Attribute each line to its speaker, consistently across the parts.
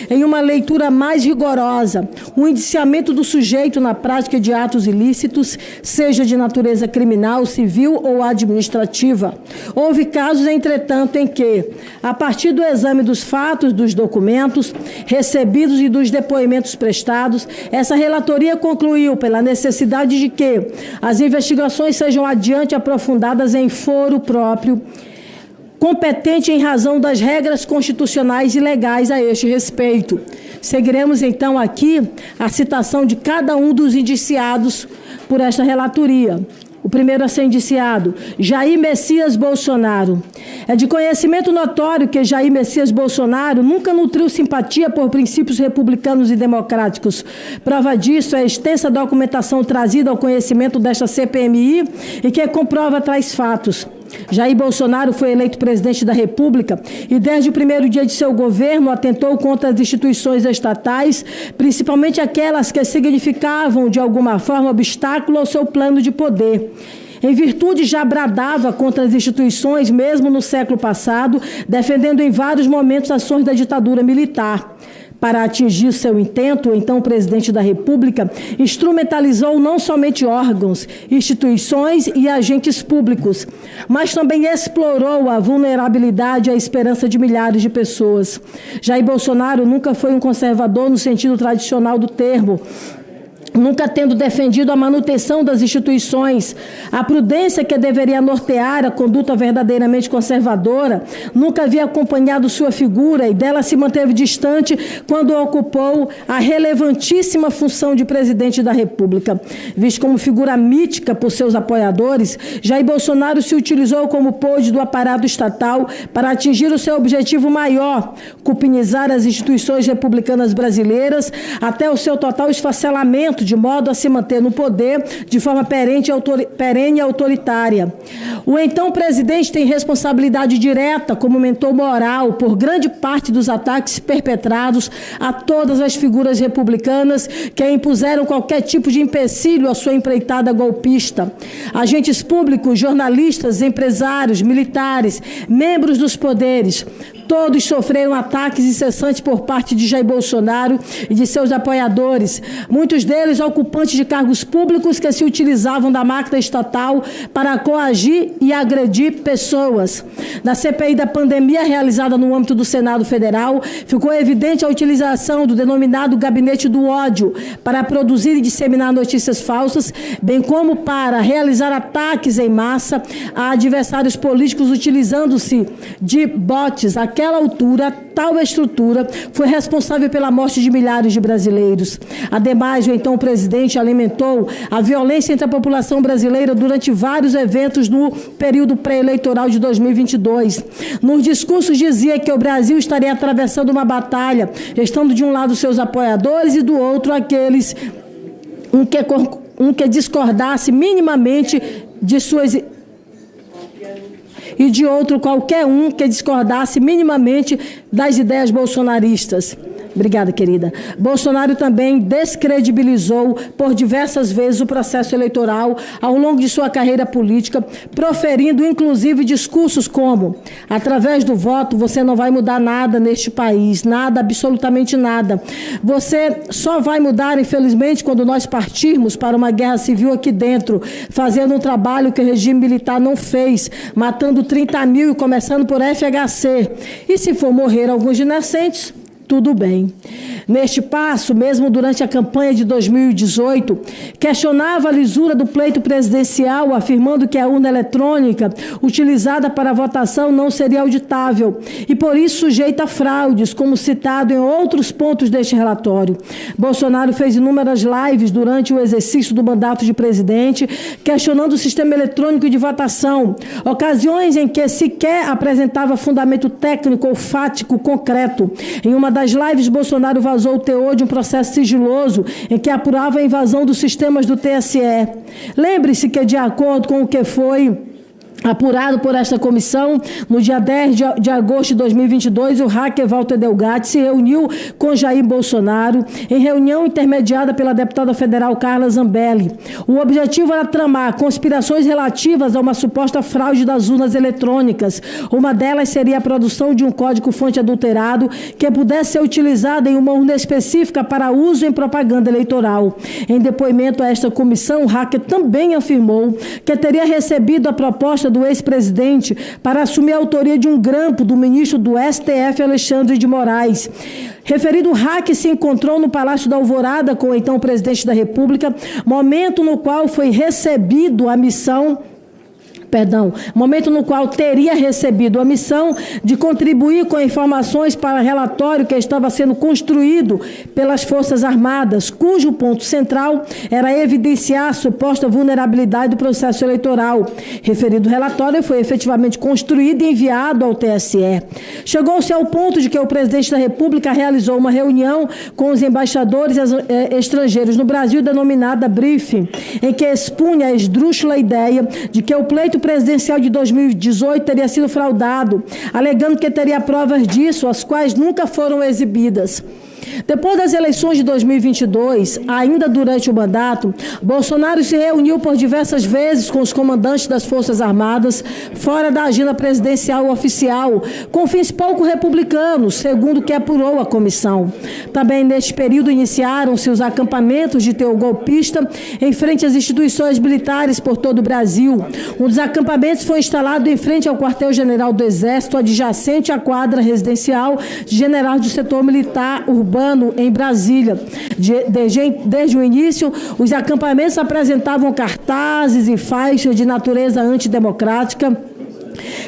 Speaker 1: Em uma leitura mais rigorosa, o indiciamento do sujeito na prática de atos ilícitos, seja de natureza criminal, civil ou administrativa. Houve casos, entretanto, em que, a partir do exame dos fatos, dos documentos recebidos e dos depoimentos prestados, essa relatoria concluiu pela necessidade de que as investigações sejam adiante aprofundadas em foro próprio, competente em razão das regras constitucionais e legais a este respeito. Seguiremos, então, aqui a citação de cada um dos indiciados por esta relatoria. O primeiro a ser indiciado, Jair Messias Bolsonaro. É de conhecimento notório que Jair Messias Bolsonaro nunca nutriu simpatia por princípios republicanos e democráticos. Prova disso é a extensa documentação trazida ao conhecimento desta CPMI e que comprova tais fatos. Jair Bolsonaro foi eleito presidente da República e, desde o primeiro dia de seu governo, atentou contra as instituições estatais, principalmente aquelas que significavam, de alguma forma, obstáculo ao seu plano de poder. Em virtude, já bradava contra as instituições, mesmo no século passado, defendendo em vários momentos ações da ditadura militar. Para atingir seu intento, então o presidente da República instrumentalizou não somente órgãos, instituições e agentes públicos, mas também explorou a vulnerabilidade e a esperança de milhares de pessoas. Jair Bolsonaro nunca foi um conservador no sentido tradicional do termo, nunca tendo defendido a manutenção das instituições, a prudência que deveria nortear a conduta verdadeiramente conservadora, nunca havia acompanhado sua figura e dela se manteve distante quando ocupou a relevantíssima função de presidente da República. Visto como figura mítica por seus apoiadores, Jair Bolsonaro se utilizou como pôde do aparato estatal para atingir o seu objetivo maior, cupinizar as instituições republicanas brasileiras até o seu total esfacelamento, de modo a se manter no poder de forma perene e autoritária. O então presidente tem responsabilidade direta como mentor moral por grande parte dos ataques perpetrados a todas as figuras republicanas que impuseram qualquer tipo de empecilho à sua empreitada golpista. Agentes públicos, jornalistas, empresários, militares, membros dos poderes, todos sofreram ataques incessantes por parte de Jair Bolsonaro e de seus apoiadores, muitos deles ocupantes de cargos públicos que se utilizavam da máquina estatal para coagir e agredir pessoas. Na CPI da pandemia realizada no âmbito do Senado Federal, ficou evidente a utilização do denominado gabinete do ódio para produzir e disseminar notícias falsas, bem como para realizar ataques em massa a adversários políticos utilizando-se de bots. Àquela altura, tal estrutura foi responsável pela morte de milhares de brasileiros. Ademais, o então presidente alimentou a violência entre a população brasileira durante vários eventos no período pré-eleitoral de 2022. Nos discursos dizia que o Brasil estaria atravessando uma batalha, estando de um lado seus apoiadores e do outro aqueles que discordasse minimamente de suas e de outro qualquer um que discordasse minimamente das ideias bolsonaristas. Obrigada, querida. Bolsonaro também descredibilizou por diversas vezes o processo eleitoral ao longo de sua carreira política, proferindo inclusive discursos como: através do voto você não vai mudar nada neste país, nada, absolutamente nada. Você só vai mudar, infelizmente, quando nós partirmos para uma guerra civil aqui dentro, fazendo um trabalho que o regime militar não fez, matando 30 mil e começando por FHC. E se for morrer alguns inocentes, tudo bem. Neste passo, mesmo durante a campanha de 2018, questionava a lisura do pleito presidencial, afirmando que a urna eletrônica utilizada para a votação não seria auditável e, por isso, sujeita a fraudes, como citado em outros pontos deste relatório. Bolsonaro fez inúmeras lives durante o exercício do mandato de presidente, questionando o sistema eletrônico de votação, ocasiões em que sequer apresentava fundamento técnico ou fático concreto. Em uma das lives, Bolsonaro vazou o teor de um processo sigiloso em que apurava a invasão dos sistemas do TSE. Lembre-se que, de acordo com o que foi Apurado por esta comissão, no dia 10 de agosto de 2022, o hacker Walter Delgatti se reuniu com Jair Bolsonaro em reunião intermediada pela deputada federal Carla Zambelli. O objetivo era tramar conspirações relativas a uma suposta fraude das urnas eletrônicas. Uma delas seria a produção de um código-fonte adulterado que pudesse ser utilizado em uma urna específica para uso em propaganda eleitoral. Em depoimento a esta comissão, o hacker também afirmou que teria recebido a proposta do ex-presidente para assumir a autoria de um grampo do ministro do STF, Alexandre de Moraes. Referido hacker se encontrou no Palácio da Alvorada com o então presidente da República, momento no qual teria recebido a missão de contribuir com informações para o relatório que estava sendo construído pelas Forças Armadas, cujo ponto central era evidenciar a suposta vulnerabilidade do processo eleitoral. Referido relatório foi efetivamente construído e enviado ao TSE. Chegou-se ao ponto de que o presidente da República realizou uma reunião com os embaixadores estrangeiros no Brasil, denominada briefing, em que expunha a esdrúxula ideia de que o pleito presidencial de 2018 teria sido fraudado, alegando que teria provas disso, as quais nunca foram exibidas. Depois das eleições de 2022, ainda durante o mandato, Bolsonaro se reuniu por diversas vezes com os comandantes das Forças Armadas, fora da agenda presidencial oficial, com fins pouco republicanos, segundo o que apurou a comissão. Também neste período iniciaram-se os acampamentos de teor golpista em frente às instituições militares por todo o Brasil. Um dos acampamentos foi instalado em frente ao quartel-general do Exército, adjacente à quadra residencial de general do setor militar urbano em Brasília. Desde o início, os acampamentos apresentavam cartazes e faixas de natureza antidemocrática,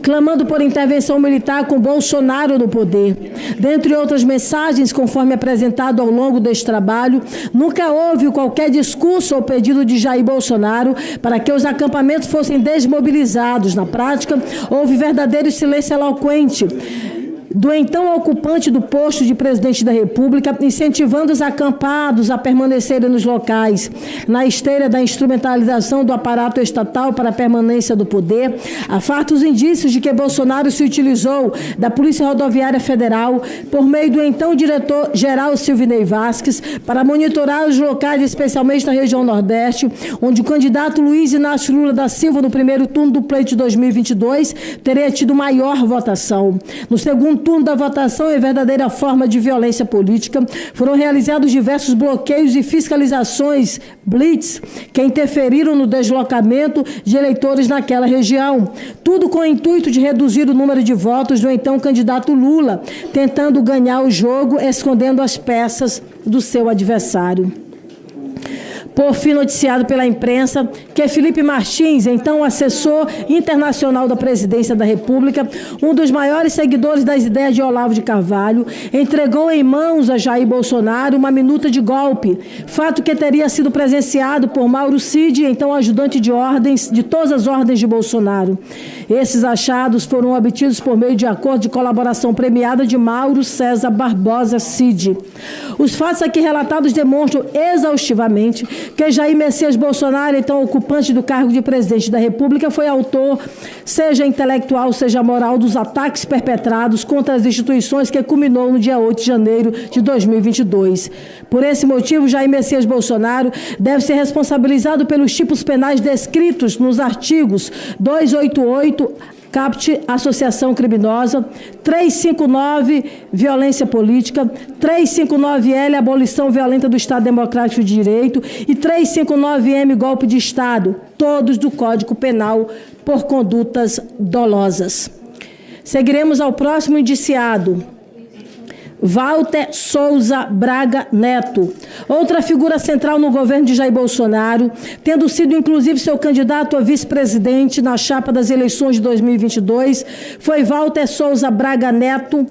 Speaker 1: clamando por intervenção militar com Bolsonaro no poder. Dentre outras mensagens, conforme apresentado ao longo deste trabalho, nunca houve qualquer discurso ou pedido de Jair Bolsonaro para que os acampamentos fossem desmobilizados. Na prática, houve verdadeiro silêncio eloquente do então ocupante do posto de presidente da República, incentivando os acampados a permanecerem nos locais. Na esteira da instrumentalização do aparato estatal para a permanência do poder, há fartos indícios de que Bolsonaro se utilizou da Polícia Rodoviária Federal, por meio do então diretor-geral Silvinei Vasquez, para monitorar os locais, especialmente da região Nordeste, onde o candidato Luiz Inácio Lula da Silva, no primeiro turno do pleito de 2022, teria tido maior votação. No segundo turno da votação, em verdadeira forma de violência política, foram realizados diversos bloqueios e fiscalizações blitz que interferiram no deslocamento de eleitores naquela região. Tudo com o intuito de reduzir o número de votos do então candidato Lula, tentando ganhar o jogo, escondendo as peças do seu adversário. Por fim, noticiado pela imprensa que Felipe Martins, então assessor internacional da Presidência da República, um dos maiores seguidores das ideias de Olavo de Carvalho, entregou em mãos a Jair Bolsonaro uma minuta de golpe, fato que teria sido presenciado por Mauro Cid, então ajudante de todas as ordens de Bolsonaro. Esses achados foram obtidos por meio de acordo de colaboração premiada de Mauro César Barbosa Cid. Os fatos aqui relatados demonstram exaustivamente que Jair Messias Bolsonaro, então ocupante do cargo de presidente da República, foi autor, seja intelectual, seja moral, dos ataques perpetrados contra as instituições que culminou no dia 8 de janeiro de 2022. Por esse motivo, Jair Messias Bolsonaro deve ser responsabilizado pelos tipos penais descritos nos artigos 288, CAPT, associação criminosa, 359, violência política, 359L, abolição violenta do Estado Democrático de Direito e 359M, golpe de Estado, todos do Código Penal por condutas dolosas. Seguiremos ao próximo indiciado, Walter Souza Braga Neto, outra figura central no governo de Jair Bolsonaro, tendo sido inclusive seu candidato a vice-presidente na chapa das eleições de 2022, foi Walter Souza Braga Neto,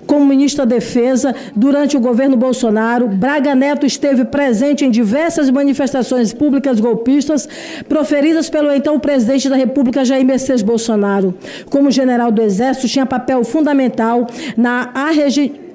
Speaker 1: como ministro da Defesa, durante o governo Bolsonaro. Braga Neto esteve presente em diversas manifestações públicas golpistas proferidas pelo então presidente da República, Jair Messias Bolsonaro. Como general do Exército, tinha papel fundamental na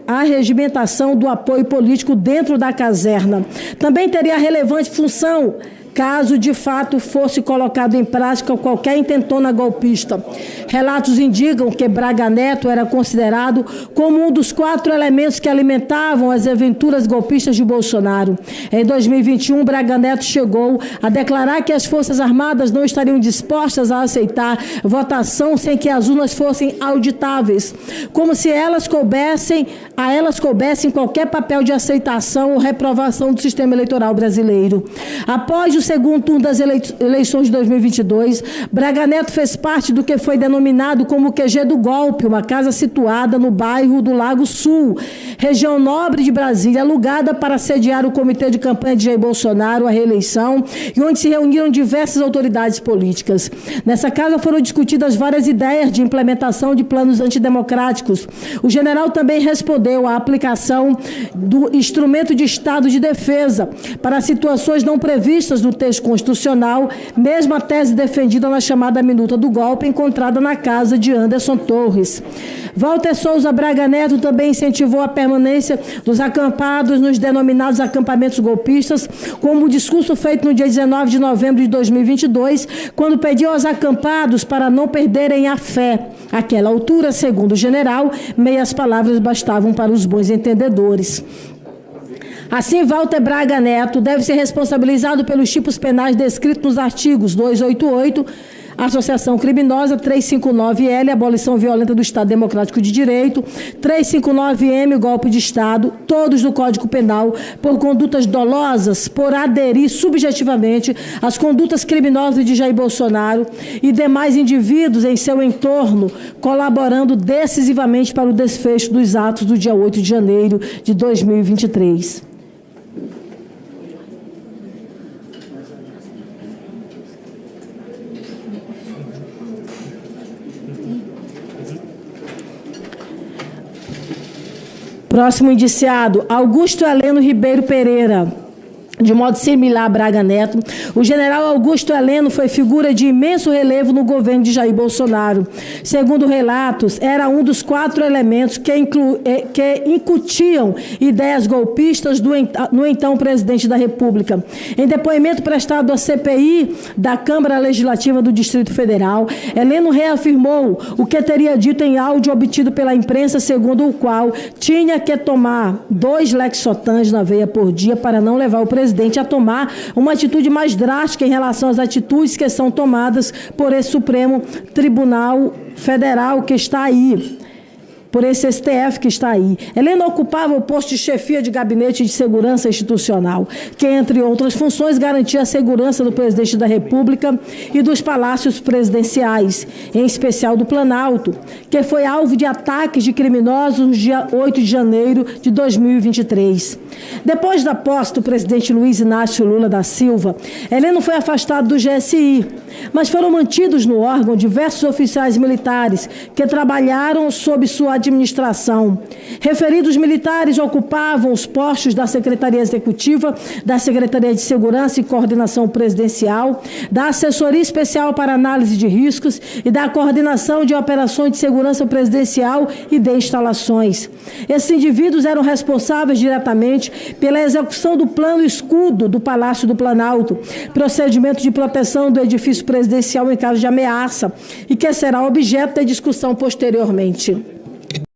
Speaker 1: arregimentação do apoio político dentro da caserna. Também teria relevante função caso de fato fosse colocado em prática qualquer intentona golpista. Relatos indicam que Braga Neto era considerado como um dos 4 elementos que alimentavam as aventuras golpistas de Bolsonaro. Em 2021, Braga Neto chegou a declarar que as Forças Armadas não estariam dispostas a aceitar votação sem que as urnas fossem auditáveis, como se a elas coubessem qualquer papel de aceitação ou reprovação do sistema eleitoral brasileiro. Após o segundo turno das eleições de 2022, Braga Neto fez parte do que foi denominado como o QG do golpe, uma casa situada no bairro do Lago Sul, região nobre de Brasília, alugada para sediar o comitê de campanha de Jair Bolsonaro à reeleição e onde se reuniram diversas autoridades políticas. Nessa casa foram discutidas várias ideias de implementação de planos antidemocráticos. O general também respondeu à aplicação do instrumento de estado de defesa para situações não previstas no texto constitucional, mesma tese defendida na chamada minuta do golpe encontrada na casa de Anderson Torres. Walter Souza Braga Neto também incentivou a permanência dos acampados nos denominados acampamentos golpistas, como o discurso feito no dia 19 de novembro de 2022, quando pediu aos acampados para não perderem a fé. Àquela altura, segundo o general, meias palavras bastavam para os bons entendedores. Assim, Walter Braga Neto deve ser responsabilizado pelos tipos penais descritos nos artigos 288, associação criminosa, 359-L, abolição violenta do Estado Democrático de Direito, 359-M, golpe de Estado, todos do Código Penal, por condutas dolosas, por aderir subjetivamente às condutas criminosas de Jair Bolsonaro e demais indivíduos em seu entorno, colaborando decisivamente para o desfecho dos atos do dia 8 de janeiro de 2023. Próximo indiciado, Augusto Heleno Ribeiro Pereira. De modo similar a Braga Neto, o general Augusto Heleno foi figura de imenso relevo no governo de Jair Bolsonaro. Segundo relatos, era um dos 4 elementos que incutiam ideias golpistas no então presidente da República. Em depoimento prestado à CPI da Câmara Legislativa do Distrito Federal, Heleno reafirmou o que teria dito em áudio obtido pela imprensa, segundo o qual tinha que tomar 2 Lexotans na veia por dia para não levar o presidente a tomar uma atitude mais drástica em relação às atitudes que são tomadas por esse Supremo Tribunal Federal que está aí, por esse STF que está aí. Heleno ocupava o posto de chefia de gabinete de segurança institucional, que, entre outras funções, garantia a segurança do presidente da República e dos palácios presidenciais, em especial do Planalto, que foi alvo de ataques de criminosos no dia 8 de janeiro de 2023. Depois da posse do presidente Luiz Inácio Lula da Silva, Heleno foi afastado do GSI, mas foram mantidos no órgão diversos oficiais militares que trabalharam sob sua administração. Referidos militares ocupavam os postos da Secretaria Executiva, da Secretaria de Segurança e Coordenação Presidencial, da Assessoria Especial para Análise de Riscos e da Coordenação de Operações de Segurança Presidencial e de Instalações. Esses indivíduos eram responsáveis diretamente pela execução do Plano Escudo do Palácio do Planalto, procedimento de proteção do edifício presidencial em caso de ameaça, e que será objeto da discussão posteriormente.